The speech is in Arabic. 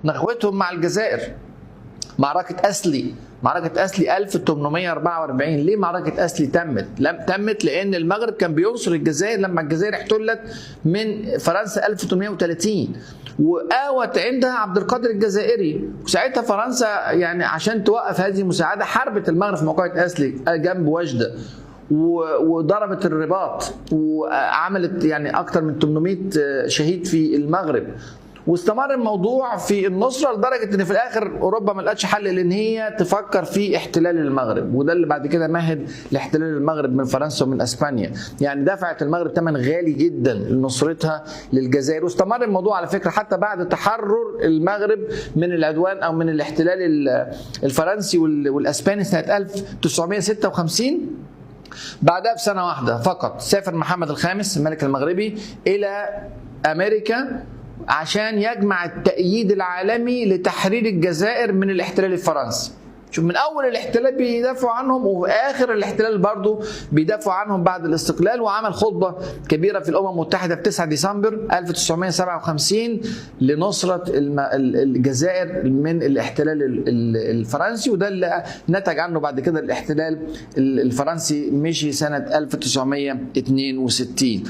نخوتهم مع الجزائر. معركة أسلي، معركة أسلي 1844. ليه معركة أسلي تمت لأن المغرب كان بينصر الجزائر لما الجزائر احتلت من فرنسا 1830، وآوت عندها عبد القادر الجزائري، وساعتها فرنسا يعني عشان توقف هذه المساعدة حاربت المغرب في موقعة أسلي جنب وجدة، وضربت الرباط، وعملت يعني أكثر من 800 شهيد في المغرب. واستمر الموضوع في النصرة لدرجة ان في الاخر اوروبا ما لقتش حل لان هي تفكر في احتلال المغرب، وده اللي بعد كده مهد لاحتلال المغرب من فرنسا ومن اسبانيا. يعني دفعت المغرب ثمن غالي جدا لنصرتها للجزائر. واستمر الموضوع على فكرة حتى بعد تحرر المغرب من العدوان او من الاحتلال الفرنسي والاسباني سنة 1956. بعدها بسنة واحدة فقط سافر محمد الخامس الملك المغربي الى امريكا عشان يجمع التأييد العالمي لتحرير الجزائر من الاحتلال الفرنسي. شوف، من اول الاحتلال بيدافعوا عنهم وفي اخر الاحتلال برضه بيدافعوا عنهم بعد الاستقلال. وعمل خطبه كبيره في الامم المتحده في 9 ديسمبر 1957 لنصره الجزائر من الاحتلال الفرنسي، وده اللي نتج عنه بعد كده الاحتلال الفرنسي مشي سنه 1962.